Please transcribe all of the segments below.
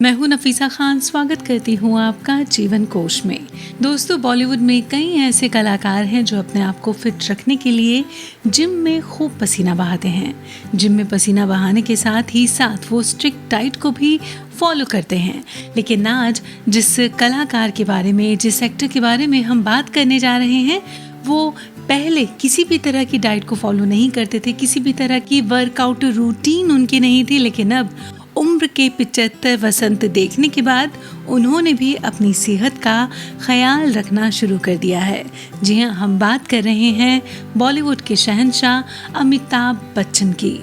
मैं हूं नफीसा खान, स्वागत करती हूं आपका जीवन कोश में। दोस्तों, बॉलीवुड में कई ऐसे कलाकार हैं जो अपने आप को फिट रखने के लिए जिम में खूब पसीना बहाते हैं। जिम में पसीना बहाने के साथ ही साथ वो स्ट्रिक्ट डाइट को भी फॉलो करते हैं। लेकिन आज जिस कलाकार के बारे में, जिस एक्टर के बारे में हम बात करने जा रहे हैं, वो पहले किसी भी तरह की डाइट को फॉलो नहीं करते थे, किसी भी तरह की वर्कआउट रूटीन उनकी नहीं थी। लेकिन अब उम्र के 75 वसंत देखने के बाद उन्होंने भी अपनी सेहत का ख्याल रखना शुरू कर दिया है। जी हाँ, हम बात कर रहे हैं बॉलीवुड के शहंशाह अमिताभ बच्चन की।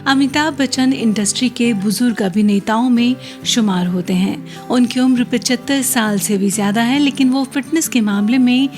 अमिताभ बच्चन इंडस्ट्री के बुजुर्ग अभिनेताओं में शुमार होते हैं। उनकी उम्र 75 साल से भी ज़्यादा है, लेकिन वो फिटनेस के मामले में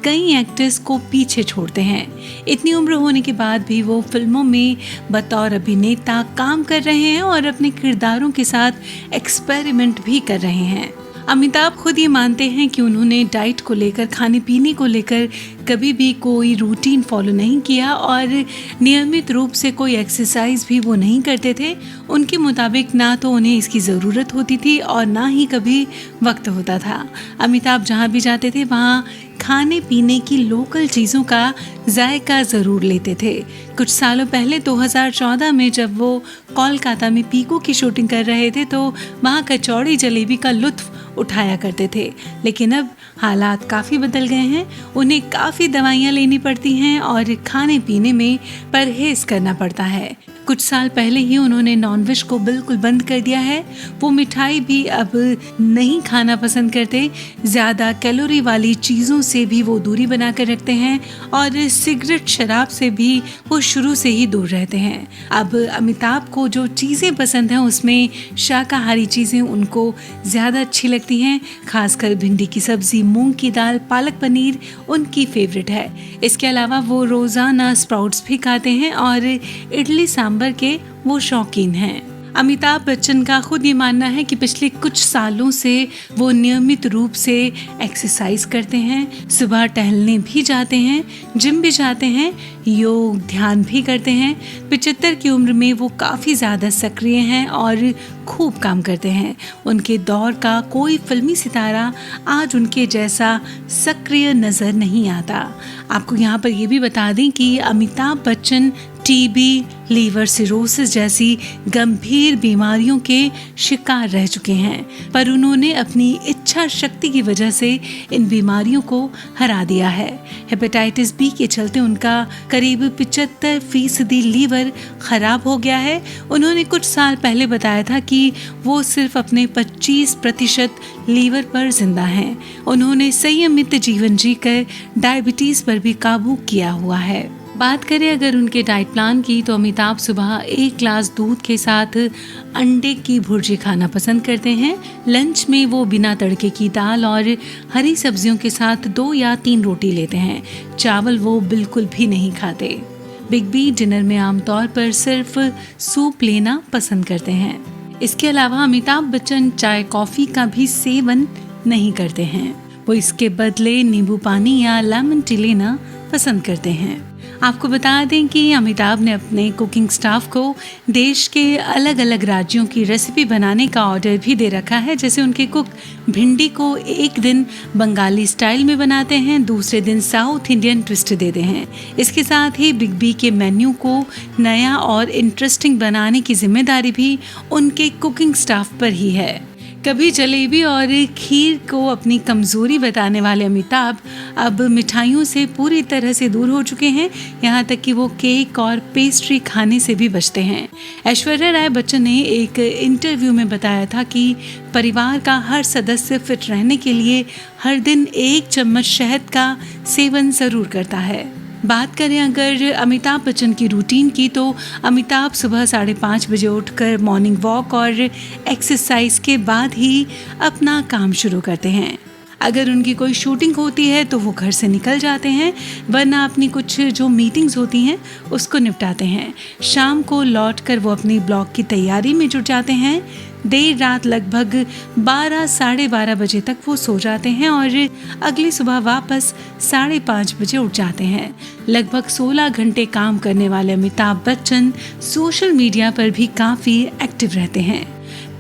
कई एक्टर्स को पीछे छोड़ते हैं। इतनी उम्र होने के बाद भी वो फिल्मों में बतौर अभिनेता काम कर रहे हैं और अपने किरदारों के साथ एक्सपेरिमेंट भी कर रहे हैं। अमिताभ खुद ये मानते हैं कि उन्होंने डाइट को लेकर, खाने पीने को लेकर कभी भी कोई रूटीन फॉलो नहीं किया और नियमित रूप से कोई एक्सरसाइज भी वो नहीं करते थे। उनके मुताबिक ना तो उन्हें इसकी ज़रूरत होती थी और ना ही कभी वक्त होता था। अमिताभ जहाँ भी जाते थे वहाँ खाने पीने की लोकल चीज़ों का जायका ज़रूर लेते थे। कुछ सालों पहले 2014 में जब वो कोलकाता में पीकू की शूटिंग कर रहे थे तो वहाँ कचौड़ी जलेबी का लुत्फ़ उठाया करते थे। लेकिन अब हालात काफ़ी बदल गए हैं। उन्हें काफ़ी दवाइयाँ लेनी पड़ती हैं और खाने पीने में परहेज़ करना पड़ता है। कुछ साल पहले ही उन्होंने नॉनवेज को बिल्कुल बंद कर दिया है। वो मिठाई भी अब नहीं खाना पसंद करते। ज़्यादा कैलोरी वाली चीज़ों से भी वो दूरी बना कर रखते हैं और सिगरेट, शराब से भी वो शुरू से ही दूर रहते हैं। अब अमिताभ को जो चीज़ें पसंद हैं उसमें शाकाहारी चीज़ें उनको ज़्यादा अच्छी लगती हैं। खासकर भिंडी की सब्ज़ी, मूंग की दाल, पालक पनीर उनकी फेवरेट है। इसके अलावा वो रोज़ाना स्प्राउट्स भी खाते हैं और इडली सांभर के वो शौकीन हैं। अमिताभ बच्चन का खुद ये मानना है कि पिछले कुछ सालों से वो नियमित रूप से एक्सरसाइज करते हैं, सुबह टहलने भी जाते हैं, जिम भी जाते हैं, योग ध्यान भी करते हैं। 75 की उम्र में वो काफ़ी ज़्यादा सक्रिय हैं और खूब काम करते हैं। उनके दौर का कोई फिल्मी सितारा आज उनके जैसा सक्रिय नज़र नहीं आता। आपको यहाँ पर ये भी बता दें कि Amitabh Bachchan TB, liver cirrhosis जैसी गंभीर बीमारियों के शिकार रह चुके हैं, पर उन्होंने अपनी इच्छा शक्ति की वजह से इन बीमारियों को हरा दिया है। हेपेटाइटिस बी के चलते उनका करीब 75% लीवर खराब हो गया है। उन्होंने कुछ साल पहले बताया था कि वो सिर्फ अपने 25% लीवर पर जिंदा हैं। उन्होंने संयमित जीवन जीकर डायबिटीज पर भी काबू किया हुआ है। बात करें अगर उनके डाइट प्लान की, तो अमिताभ सुबह 1 ग्लास दूध के साथ अंडे की भुर्जी खाना पसंद करते हैं। लंच में वो बिना तड़के की दाल और हरी सब्जियों के साथ 2 या 3 रोटी लेते हैं। चावल वो बिल्कुल भी नहीं खाते। बिग बी डिनर में आमतौर पर सिर्फ सूप लेना पसंद करते हैं। इसके अलावा अमिताभ बच्चन चाय कॉफ़ी का भी सेवन नहीं करते हैं। वो इसके बदले नींबू पानी या लेमन टी लेना पसंद करते हैं। आपको बता दें कि अमिताभ ने अपने कुकिंग स्टाफ को देश के अलग अलग राज्यों की रेसिपी बनाने का ऑर्डर भी दे रखा है। जैसे उनके कुक भिंडी को एक दिन बंगाली स्टाइल में बनाते हैं, दूसरे दिन साउथ इंडियन ट्विस्ट देते हैं। इसके साथ ही बिग बी के मेन्यू को नया और इंटरेस्टिंग बनाने की जिम्मेदारी भी उनके कुकिंग स्टाफ पर ही है। कभी जलेबी और खीर को अपनी कमज़ोरी बताने वाले अमिताभ अब मिठाइयों से पूरी तरह से दूर हो चुके हैं। यहाँ तक कि वो केक और पेस्ट्री खाने से भी बचते हैं। ऐश्वर्या राय बच्चन ने एक इंटरव्यू में बताया था कि परिवार का हर सदस्य फिट रहने के लिए हर दिन 1 चम्मच शहद का सेवन ज़रूर करता है। बात करें अगर अमिताभ बच्चन की रूटीन की, तो अमिताभ सुबह 5:30 बजे उठकर मॉर्निंग वॉक और एक्सरसाइज के बाद ही अपना काम शुरू करते हैं। अगर उनकी कोई शूटिंग होती है तो वो घर से निकल जाते हैं, वरना अपनी कुछ जो मीटिंग्स होती हैं उसको निपटाते हैं। शाम को लौटकर वो अपनी ब्लॉग की तैयारी में जुट जाते हैं। देर रात लगभग 12 साढ़े 12 बजे तक वो सो जाते हैं और अगली सुबह वापस 5:30 बजे उठ जाते हैं। लगभग 16 घंटे काम करने वाले अमिताभ बच्चन सोशल मीडिया पर भी काफ़ी एक्टिव रहते हैं।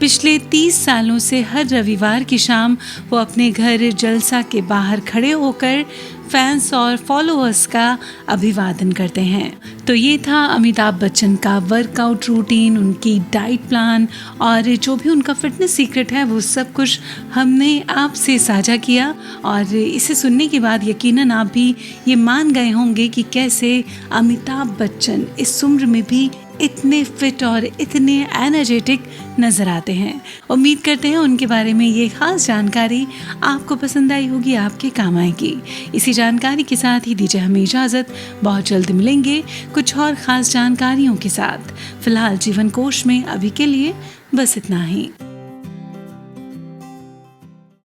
पिछले 30 सालों से हर रविवार की शाम वो अपने घर जलसा के बाहर खड़े होकर फैंस और फॉलोअर्स का अभिवादन करते हैं। तो ये था अमिताभ बच्चन का वर्कआउट रूटीन, उनकी डाइट प्लान और जो भी उनका फिटनेस सीक्रेट है वो सब कुछ हमने आपसे साझा किया। और इसे सुनने के बाद यकीनन आप भी ये मान गए होंगे कि कैसे अमिताभ बच्चन इस उम्र में भी इतने फिट और इतने एनर्जेटिक नजर आते हैं। उम्मीद करते हैं उनके बारे में ये खास जानकारी आपको पसंद आई होगी, आपके काम आएगी। इसी जानकारी के साथ ही दीजिए हमें इजाजत। बहुत जल्द मिलेंगे कुछ और खास जानकारियों के साथ। फिलहाल जीवन कोश में अभी के लिए बस इतना ही।